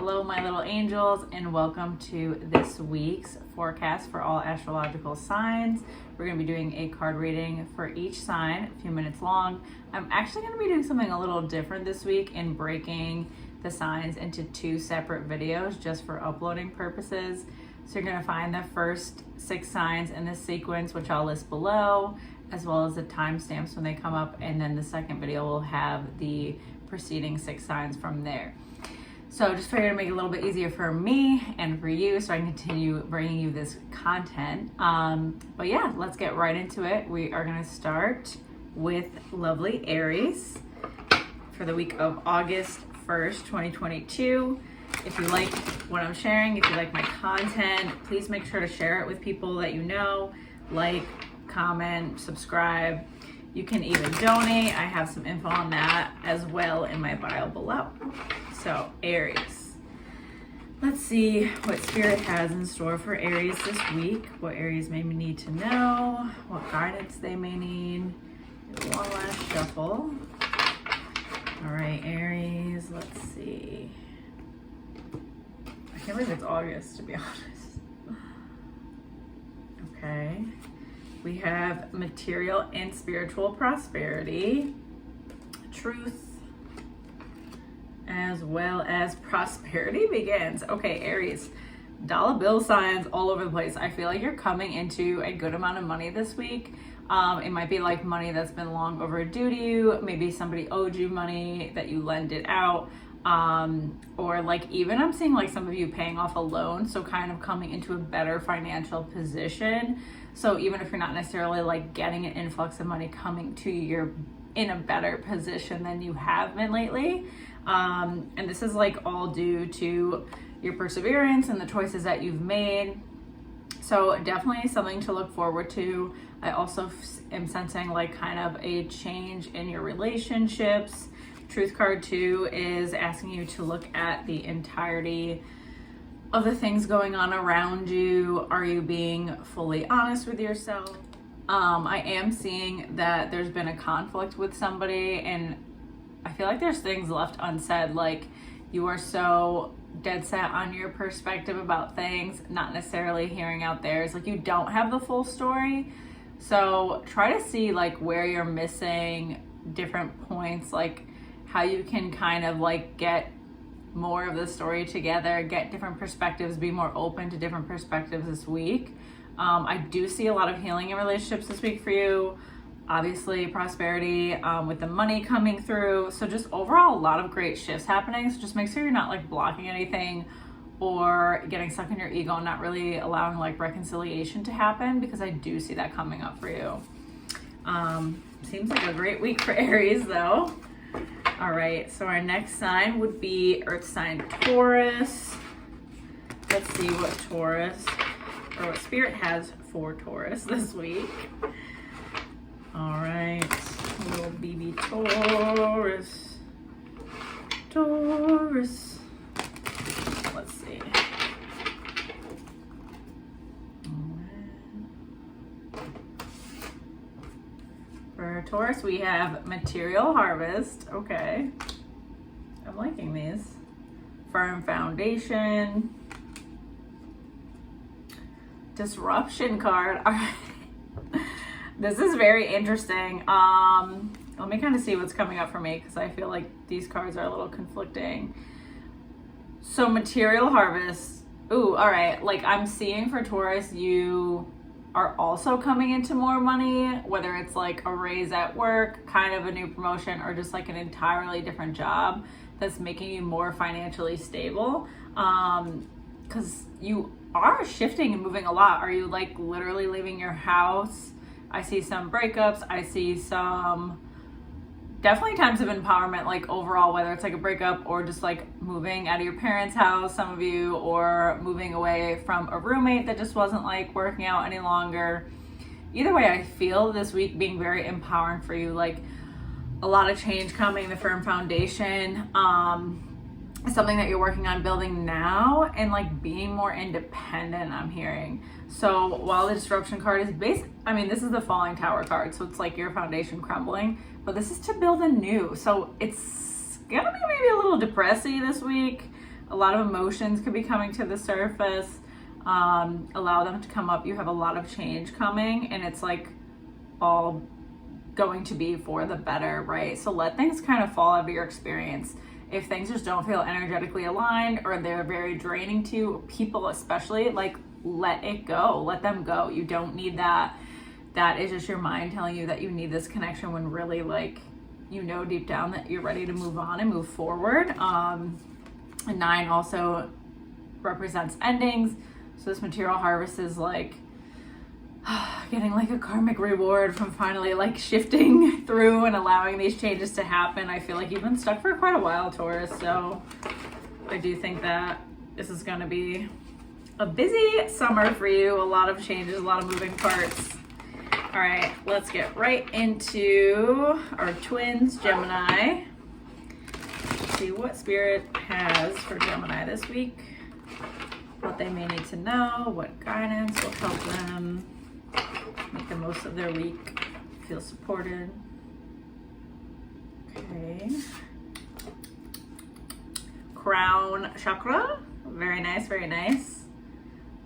Hello, my little angels, and welcome to this week's forecast for all astrological signs. We're going to be doing a card reading for each sign, a few minutes long. I'm actually going to be doing something a little different this week in breaking the signs into two separate videos just for uploading purposes. So you're going to find the first 6 signs in this sequence, which I'll list below, as well as the timestamps when they come up, and then the second video will have the preceding 6 signs from there. So just figured to make it a little bit easier for me and for you so I can continue bringing you this content. But yeah, let's get right into it. We are going to start with lovely Aries for the week of August 1st, 2022. If you like what I'm sharing, if you like my content, please make sure to share it with people that you know, like, comment, subscribe. You can even donate. I have some info on that as well in my bio below. So Aries, let's see what Spirit has in store for Aries this week, what Aries may need to know, what guidance they may need. Do one last shuffle. All right, Aries, let's see. I can't believe it's August, to be honest. Okay. We have material and spiritual prosperity, truth, as well as prosperity begins. Okay, Aries, dollar bill signs all over the place. I feel like you're coming into a good amount of money this week. It might be like money that's been long overdue to you. Maybe somebody owed you money that you lended out. Or like even I'm seeing like some of you paying off a loan. So kind of coming into a better financial position. So even if you're not necessarily like getting an influx of money coming to you, you're in a better position than you have been lately. And this is like all due to your perseverance and the choices that you've made. So definitely something to look forward to. I also am sensing like kind of a change in your relationships. Truth card 2 is asking you to look at the entirety of the things going on around you. Are you being fully honest with yourself? I am seeing that there's been a conflict with somebody, and I feel like there's things left unsaid. Like you are so dead set on your perspective about things, not necessarily hearing out theirs. Like you don't have the full story. So try to see like where you're missing different points, like how you can kind of like get more of the story together, get different perspectives, be more open to different perspectives this week. I do see a lot of healing in relationships this week for you. Obviously prosperity with the money coming through. So just overall, a lot of great shifts happening. So just make sure you're not like blocking anything or getting stuck in your ego and not really allowing like reconciliation to happen, because I do see that coming up for you. Seems like a great week for Aries though. All right, so our next sign would be Earth sign Taurus. Let's see what Taurus, or what Spirit has for Taurus this week. All right, little BB Taurus. Taurus. Let's see. For Taurus, we have material harvest. Okay. I'm liking these. Firm foundation. Disruption card. All right. This is very interesting. Let me kind of see what's coming up for me, because I feel like these cards are a little conflicting. So material harvest. Ooh, all right. Like I'm seeing for Taurus, you are also coming into more money, whether it's like a raise at work, kind of a new promotion, or just like an entirely different job that's making you more financially stable. Because you are shifting and moving a lot. Are you like literally leaving your house? I see some breakups. I see some definitely times of empowerment, like overall, whether it's like a breakup or just like moving out of your parents' house, some of you, or moving away from a roommate that just wasn't like working out any longer. Either way, I feel this week being very empowering for you, like a lot of change coming, the firm foundation, something that you're working on building now, and like being more independent, I'm hearing. So while the disruption card is based, I mean, this is the falling tower card, so it's like your foundation crumbling, but this is to build anew. So it's gonna be maybe a little depressy this week. A lot of emotions could be coming to the surface. Allow them to come up. You have a lot of change coming, and it's like all going to be for the better, right? So let things kind of fall out of your experience. If things just don't feel energetically aligned or they're very draining to you, people especially, like, let it go. Let them go. You don't need that. That is just your mind telling you that you need this connection, when really, like, you know deep down that you're ready to move on and move forward. And 9 also represents endings. So this material harvest is like getting like a karmic reward from finally like shifting through and allowing these changes to happen. I feel like you've been stuck for quite a while, Taurus. So I do think that this is going to be a busy summer for you. A lot of changes, a lot of moving parts. All right, let's get right into our twins, Gemini. Let's see what Spirit has for Gemini this week. What they may need to know, what guidance will help them make the most of their week, feel supported. Okay. Crown chakra. Very nice, very nice.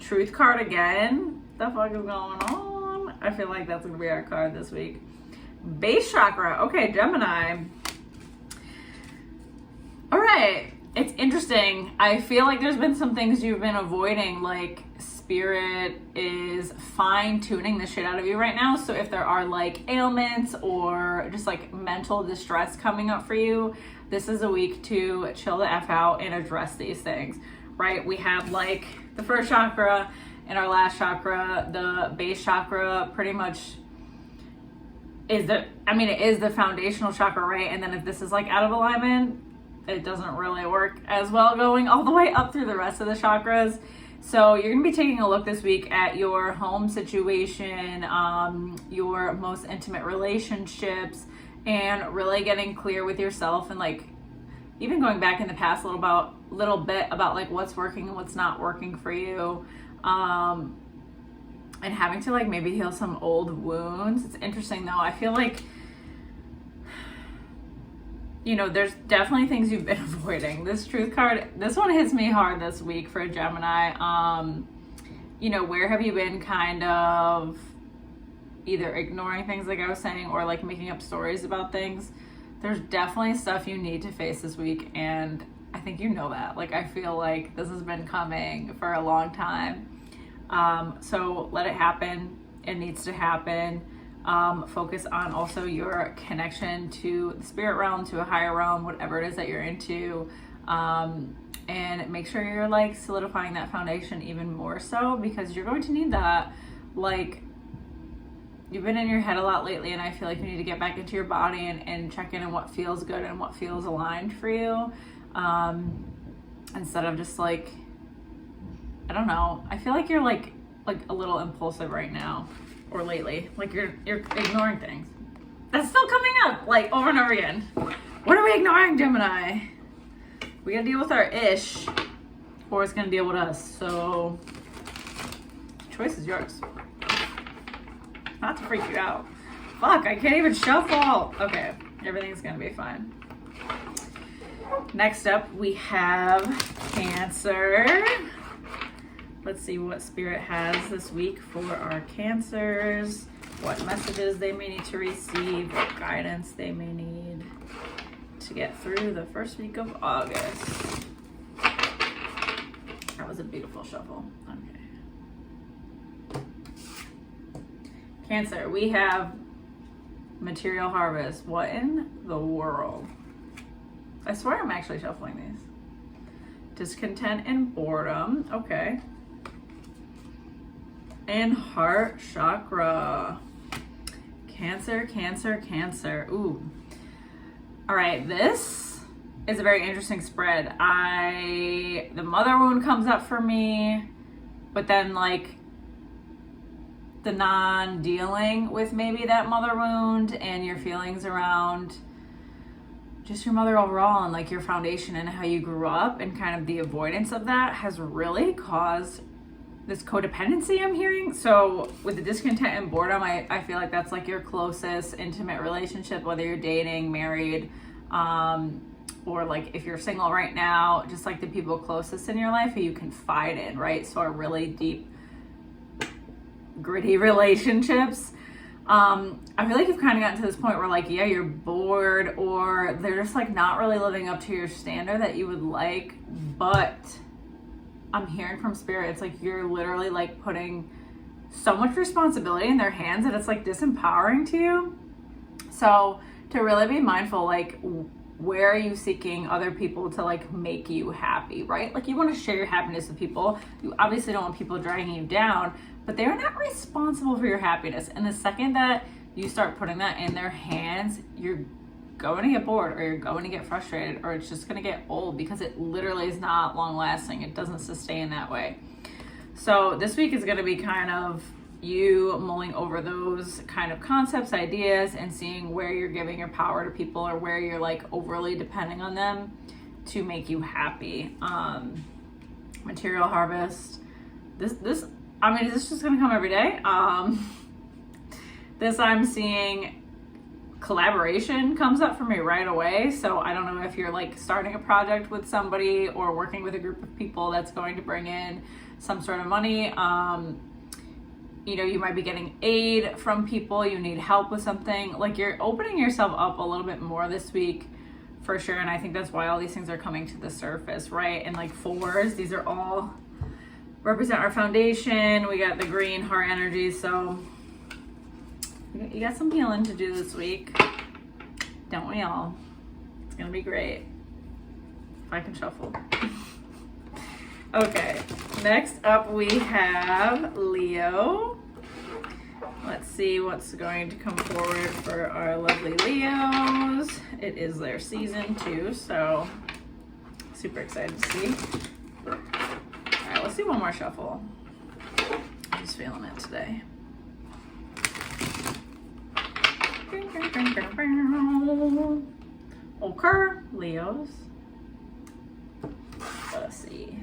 Truth card again. What the fuck is going on? I feel like that's going to be our card this week. Base chakra. Okay, Gemini. All right. It's interesting. I feel like there's been some things you've been avoiding, like Spirit is fine-tuning the shit out of you right now. So if there are like ailments or just like mental distress coming up for you, this is a week to chill the F out and address these things, right? We have like the first chakra and our last chakra. The base chakra pretty much is it is the foundational chakra, right? And then if this is like out of alignment, it doesn't really work as well going all the way up through the rest of the chakras. So you're going to be taking a look this week at your home situation, your most intimate relationships, and really getting clear with yourself, and like even going back in the past a little bit about like what's working and what's not working for you, and having to like maybe heal some old wounds. It's interesting though. I feel like, you know, there's definitely things you've been avoiding. This truth card, this one hits me hard this week for Gemini. You know, where have you been kind of either ignoring things like I was saying, or like making up stories about things? There's definitely stuff you need to face this week, and I think you know that. Like, I feel like this has been coming for a long time. So let it happen. It needs to happen. Focus on also your connection to the spirit realm, to a higher realm, whatever it is that you're into, and make sure you're like solidifying that foundation even more so, because you're going to need that. Like, you've been in your head a lot lately, and I feel like you need to get back into your body and check in on what feels good and what feels aligned for you, instead of just like, I don't know, I feel like you're like a little impulsive right now. Or lately, like you're ignoring things. That's still coming up, like over and over again. What are we ignoring, Gemini? We gotta deal with our ish, or it's gonna deal with us. So, choice is yours. Not to freak you out. Fuck, I can't even shuffle. Okay, everything's gonna be fine. Next up, we have Cancer. Let's see what Spirit has this week for our Cancers, what messages they may need to receive, what guidance they may need to get through the first week of August. That was a beautiful shuffle. Okay. Cancer, we have material harvest. What in the world? I swear I'm actually shuffling these. Discontent and boredom. Okay. And heart chakra. Cancer, Cancer, Cancer. Ooh. All right, this is a very interesting spread. The mother wound comes up for me, but then like the non-dealing with maybe that mother wound and your feelings around just your mother overall and like your foundation and how you grew up, and kind of the avoidance of that has really caused this codependency I'm hearing. So with the discontent and boredom, I feel like that's like your closest intimate relationship, whether you're dating, married, or like if you're single right now, just like the people closest in your life who you confide in, right? So are really deep, gritty relationships. I feel like you've kind of gotten to this point where like, yeah, you're bored, or they're just like not really living up to your standard that you would like, but I'm hearing from spirit, it's like you're literally like putting so much responsibility in their hands that it's like disempowering to you. So to really be mindful, like, where are you seeking other people to like make you happy, right? Like, you want to share your happiness with people. You obviously don't want people dragging you down, but they're not responsible for your happiness. And the second that you start putting that in their hands, you're going to get bored, or you're going to get frustrated, or it's just going to get old, because it literally is not long lasting. It doesn't sustain that way. So this week is going to be kind of you mulling over those kind of concepts, ideas, and seeing where you're giving your power to people, or where you're like overly depending on them to make you happy. Material harvest. This I mean, is this just going to come every day? This I'm seeing collaboration comes up for me right away. So I don't know if you're like starting a project with somebody or working with a group of people that's going to bring in some sort of money. You know, you might be getting aid from people, you need help with something. Like, you're opening yourself up a little bit more this week for sure. And I think that's why all these things are coming to the surface, right? And like fours, these are all represent our foundation. We got the green heart energy. So you got some healing to do this week. Don't we all? It's gonna be great. If I can shuffle. Okay, next up we have Leo. Let's see what's going to come forward for our lovely Leos. It is their season too, so super excited to see. All right, let's do one more shuffle. I'm just feeling it today. Okay, Leos. Let's see.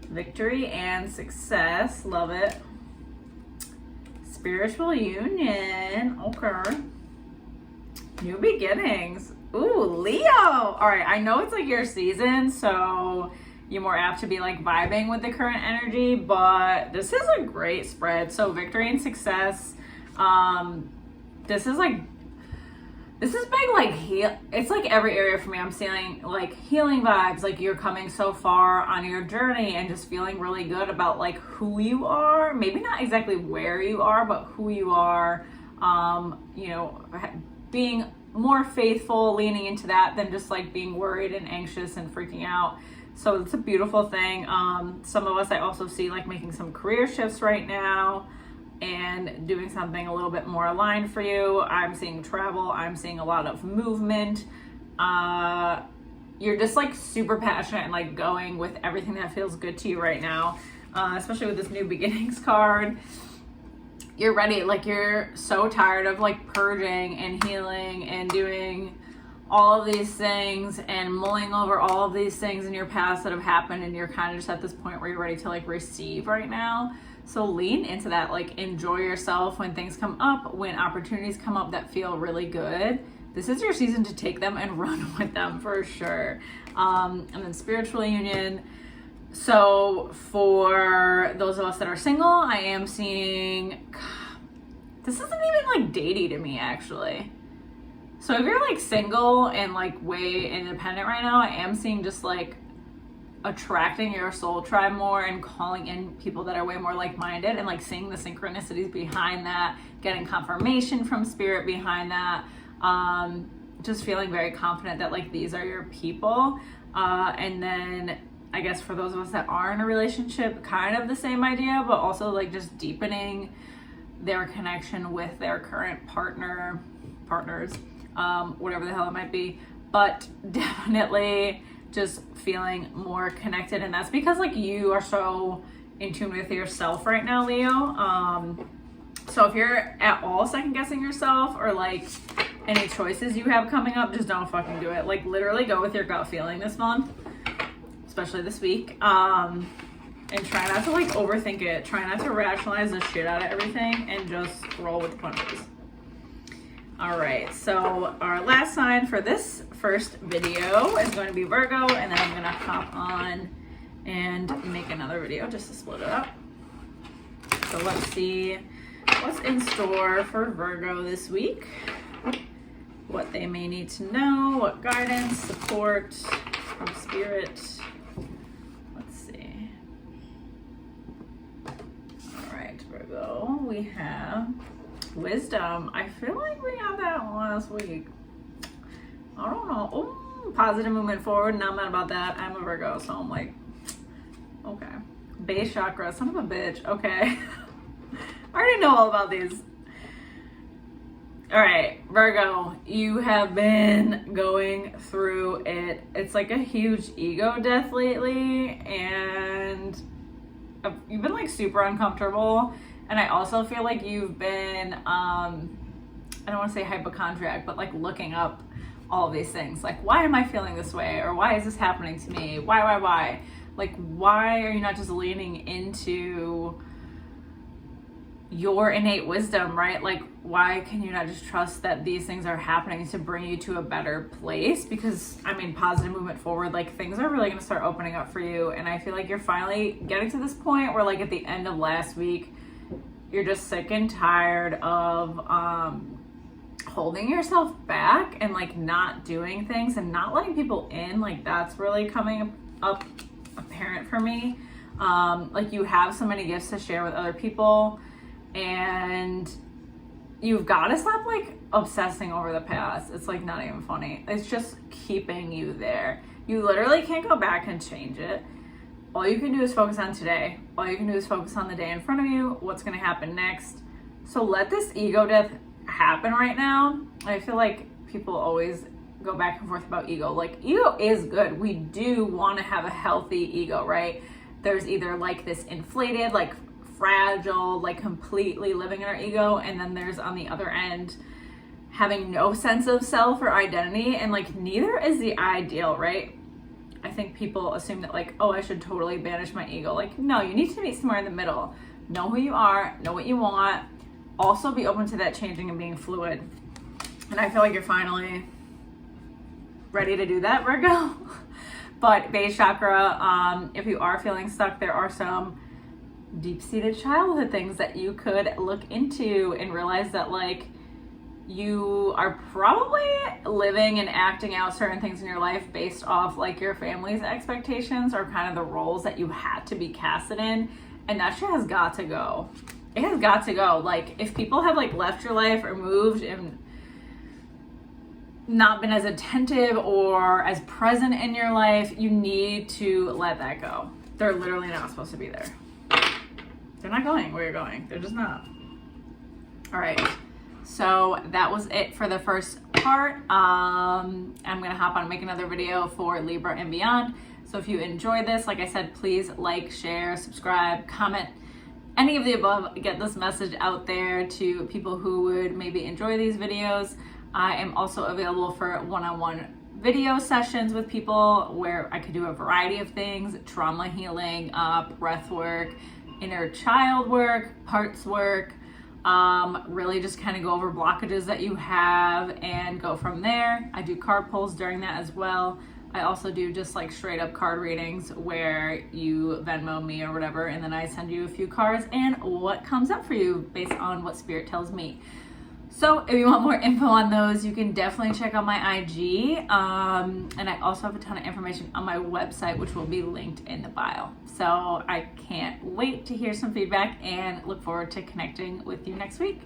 Victory and success. Love it. Spiritual union. Okay. New beginnings. Ooh, Leo. All right. I know it's like your season, so you're more apt to be like vibing with the current energy, but this is a great spread. So victory and success. This is big, like, it's like every area for me. I'm feeling like healing vibes, like you're coming so far on your journey and just feeling really good about like who you are. Maybe not exactly where you are, but who you are, you know, being more faithful, leaning into that than just like being worried and anxious and freaking out. So it's a beautiful thing. Some of us, I also see like making some career shifts right now and doing something a little bit more aligned for you. I'm seeing travel. I'm seeing a lot of movement. You're just like super passionate and like going with everything that feels good to you right now, especially with this new beginnings card. You're ready. Like, you're so tired of like purging and healing and doing all of these things and mulling over all of these things in your past that have happened, and you're kind of just at this point where you're ready to like receive right now. So lean into that, like enjoy yourself when things come up, when opportunities come up that feel really good. This is your season to take them and run with them for sure. And then spiritual union. So for those of us that are single, I am seeing, this isn't even like datey to me actually. So if you're like single and like way independent right now, I am seeing just like attracting your soul tribe more and calling in people that are way more like-minded, and like seeing the synchronicities behind that, getting confirmation from spirit behind that, just feeling very confident that like these are your people. And then I guess for those of us that are in a relationship, kind of the same idea, but also like just deepening their connection with their current partners, whatever the hell it might be, but definitely just feeling more connected. And that's because like you are so in tune with yourself right now, Leo. So if you're at all second guessing yourself, or like any choices you have coming up, just don't fucking do it. Like, literally go with your gut feeling this month, especially this week. And try not to like overthink it. Try not to rationalize the shit out of everything, and just roll with the punches. All right, so our last sign for this first video is going to be Virgo, and then I'm going to hop on and make another video just to split it up. So let's see what's in store for Virgo this week, what they may need to know, what guidance, support from Spirit. Let's see. All right, Virgo, we have Wisdom. I feel like we got that last week. I don't know. Oh, positive movement forward. Not mad about that. I'm a Virgo, so I'm like, okay. Base chakra, son of a bitch. Okay. I already know all about these. All right, Virgo, you have been going through it. It's like a huge ego death lately, and you've been like super uncomfortable. And I also feel like you've been, I don't want to say hypochondriac, but like looking up all of these things. Like, why am I feeling this way? Or why is this happening to me? Why? Like, why are you not just leaning into your innate wisdom, right? Like, why can you not just trust that these things are happening to bring you to a better place? Because, I mean, positive movement forward, like, things are really going to start opening up for you. And I feel like you're finally getting to this point where, like, at the end of last week, you're just sick and tired of holding yourself back and like not doing things and not letting people in. Like, that's really coming up apparent for me. Like, you have so many gifts to share with other people, and you've got to stop like obsessing over the past. It's like not even funny. It's just keeping you there. You literally can't go back and change it. All you can do is focus on today. All you can do is focus on the day in front of you, what's going to happen next. So let this ego death happen right now. I feel like people always go back and forth about ego. Like, ego is good. We do want to have a healthy ego, right? There's either like this inflated, like fragile, like completely living in our ego, and then there's on the other end having no sense of self or identity, and like neither is the ideal, right? I think people assume that like, oh, I should totally banish my ego. Like, no, you need to meet somewhere in the middle. Know who you are, know what you want. Also be open to that changing and being fluid. And I feel like you're finally ready to do that, Virgo. But base chakra, if you are feeling stuck, there are some deep-seated childhood things that you could look into and realize that like you are probably living and acting out certain things in your life based off like your family's expectations or kind of the roles that you had to be casted in, and that shit has got to go. It has got to go. Like, if people have like left your life or moved and not been as attentive or as present in your life, you need to let that go. They're literally not supposed to be there. They're not going where you're going. They're just not. All right. So that was it for the first part. I'm going to hop on and make another video for Libra and beyond. So if you enjoyed this, like I said, please like, share, subscribe, comment, any of the above. Get this message out there to people who would maybe enjoy these videos. I am also available for one-on-one video sessions with people where I could do a variety of things: trauma healing, breath work, inner child work, parts work, really just kind of go over blockages that you have and go from there. I do card pulls during that as well. I also do just like straight up card readings where you Venmo me or whatever, and then I send you a few cards and what comes up for you based on what Spirit tells me. So if you want more info on those, you can definitely check out my IG. And I also have a ton of information on my website, which will be linked in the bio. So I can't wait to hear some feedback and look forward to connecting with you next week.